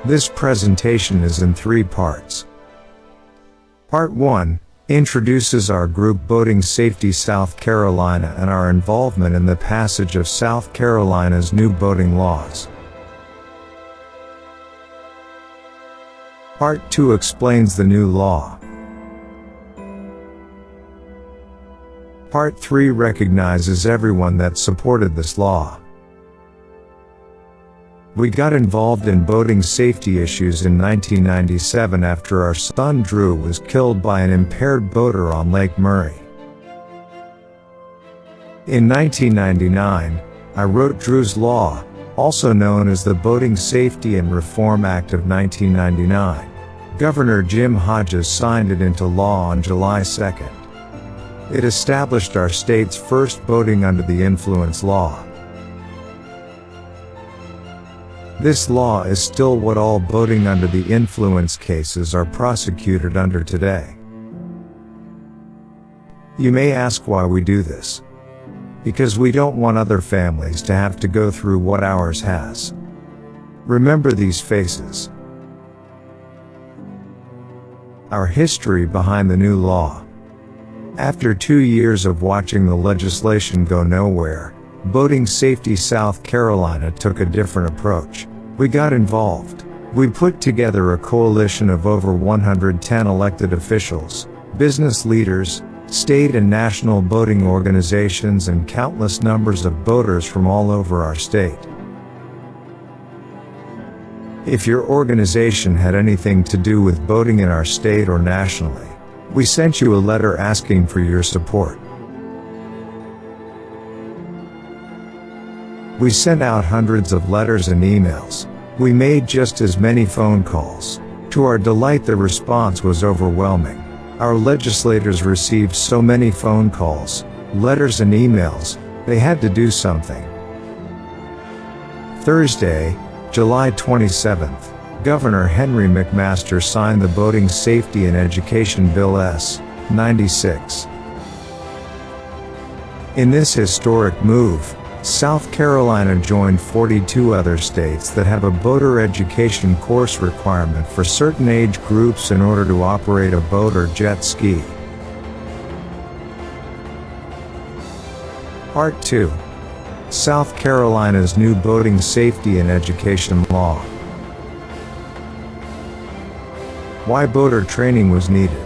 This presentation is in 3 parts. Part 1 introduces our group Boating Safety South Carolina and our involvement in the passage of South Carolina's new boating laws. Part 2 explains the new law. Part 3 recognizes everyone that supported this law. We got involved in boating safety issues in 1997 after our son Drew was killed by an impaired boater on Lake Murray. In 1999, I wrote Drew's Law, also known as the Boating Safety and Reform Act of 1999. Governor Jim Hodges signed it into law on July 2nd. It established our state's first boating under the influence law. This law is still what all boating under the influence cases are prosecuted under today. You may ask why we do this. Because we don't want other families to have to go through what ours has. Remember these faces. Our history behind the new law. After 2 years of watching the legislation go nowhere, Boating Safety South Carolina took a different approach. We got involved. We put together a coalition of over 110 elected officials, business leaders, state and national boating organizations, and countless numbers of boaters from all over our state. If your organization had anything to do with boating in our state or nationally, we sent you a letter asking for your support. We sent out hundreds of letters and emails. We made just as many phone calls. To our delight, the response was overwhelming. Our legislators received so many phone calls, letters and emails, they had to do something. Thursday, July 27th, Governor Henry McMaster signed the Boating Safety and Education Bill S-96. In this historic move, South Carolina joined 42 other states that have a boater education course requirement for certain age groups in order to operate a boat or jet ski. Part 2. South Carolina's new Boating Safety and Education Law. Why boater training was needed.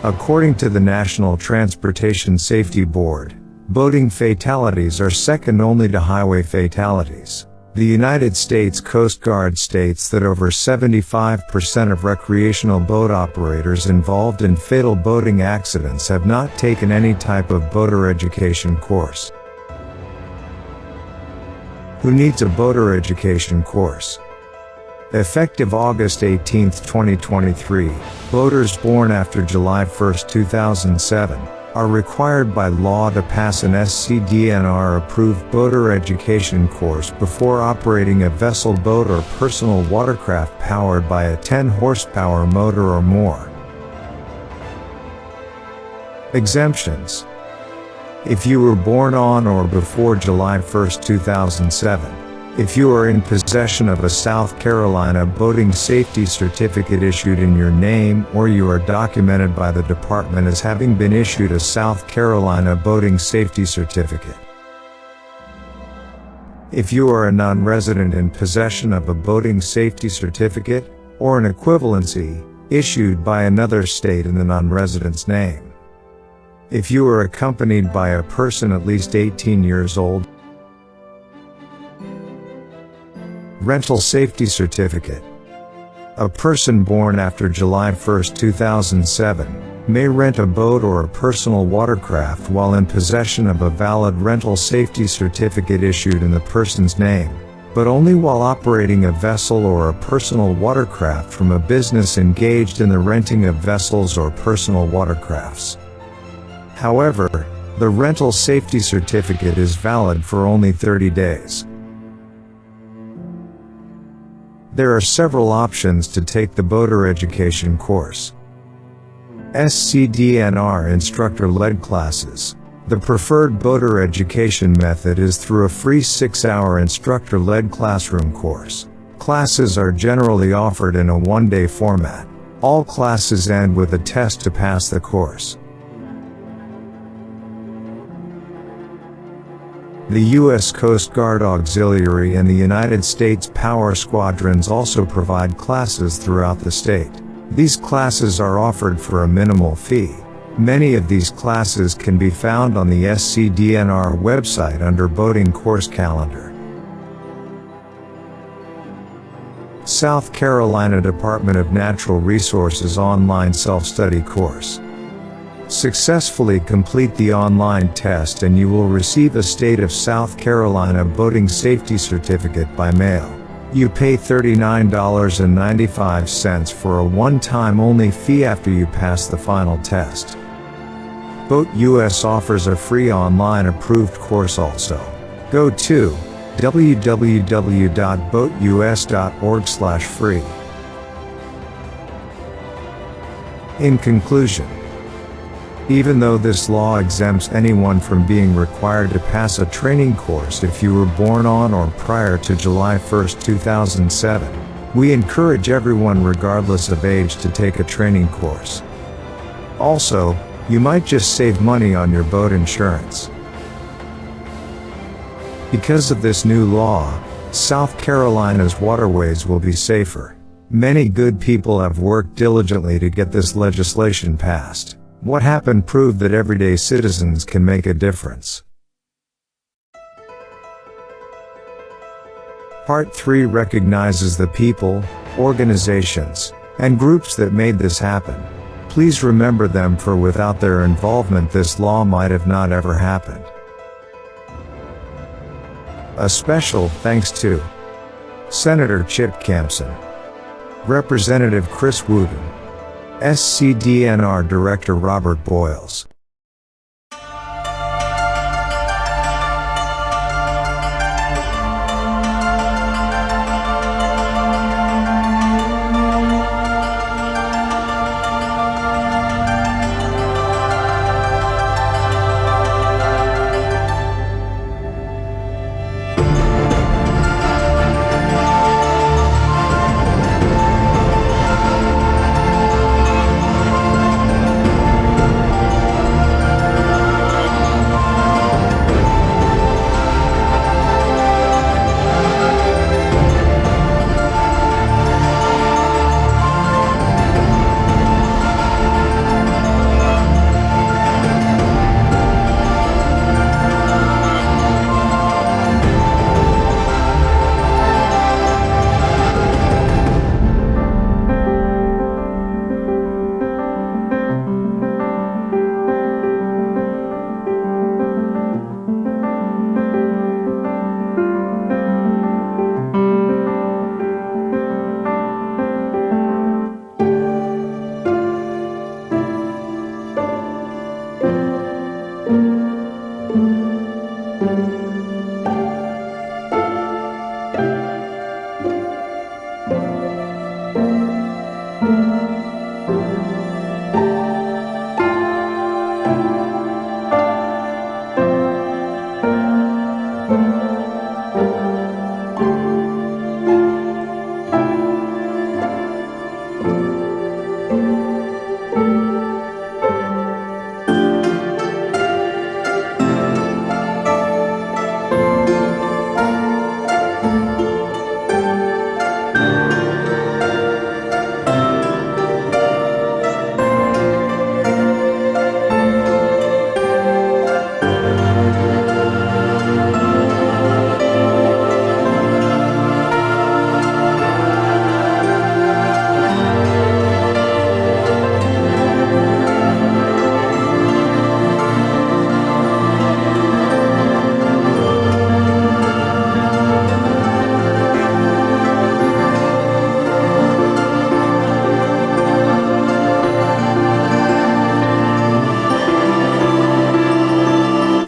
According to the National Transportation Safety Board, boating fatalities are second only to highway fatalities. The United States Coast Guard states that over 75% of recreational boat operators involved in fatal boating accidents have not taken any type of boater education course. Who needs a boater education course? Effective August 18, 2023, boaters born after July 1, 2007, are required by law to pass an SCDNR-approved boater education course before operating a vessel, boat, or personal watercraft powered by a 10-horsepower motor or more. Exemptions. If you were born on or before July 1, 2007, if you are in possession of a South Carolina boating safety certificate issued in your name, or you are documented by the department as having been issued a South Carolina boating safety certificate. If you are a non-resident in possession of a boating safety certificate, or an equivalency, issued by another state in the non-resident's name. If you are accompanied by a person at least 18 years old. Rental Safety Certificate. A person born after July 1, 2007, may rent a boat or a personal watercraft while in possession of a valid rental safety certificate issued in the person's name, but only while operating a vessel or a personal watercraft from a business engaged in the renting of vessels or personal watercrafts. However, the rental safety certificate is valid for only 30 days. There are several options to take the boater education course. SCDNR instructor-led classes. The preferred boater education method is through a free 6-hour instructor-led classroom course. Classes are generally offered in a one-day format. All classes end with a test to pass the course. The U.S. Coast Guard Auxiliary and the United States Power Squadrons also provide classes throughout the state. These classes are offered for a minimal fee. Many of these classes can be found on the SCDNR website under Boating Course Calendar. South Carolina Department of Natural Resources Online Self-Study Course. Successfully complete the online test and you will receive a State of South Carolina Boating Safety Certificate by mail. You pay $39.95 for a one-time only fee after you pass the final test. Boat US offers a free online approved course also. Go to www.boatus.org/free. In conclusion, even though this law exempts anyone from being required to pass a training course if you were born on or prior to July 1, 2007, we encourage everyone regardless of age to take a training course. Also, you might just save money on your boat insurance. Because of this new law, South Carolina's waterways will be safer. Many good people have worked diligently to get this legislation passed. What happened proved that everyday citizens can make a difference. Part 3 recognizes the people, organizations, and groups that made this happen. Please remember them, for without their involvement this law might have not ever happened. A special thanks to Senator Chip Campson, Representative Chris Wooten, SCDNR Director Robert Boyles.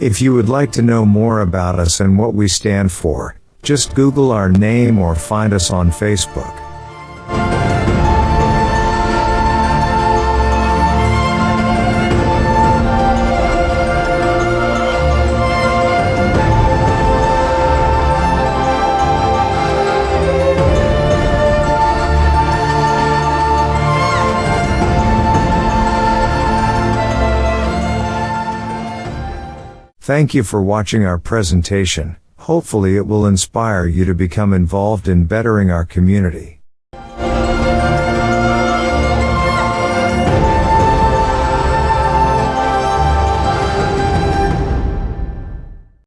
If you would like to know more about us and what we stand for, just Google our name or find us on Facebook. Thank you for watching our presentation. Hopefully it will inspire you to become involved in bettering our community.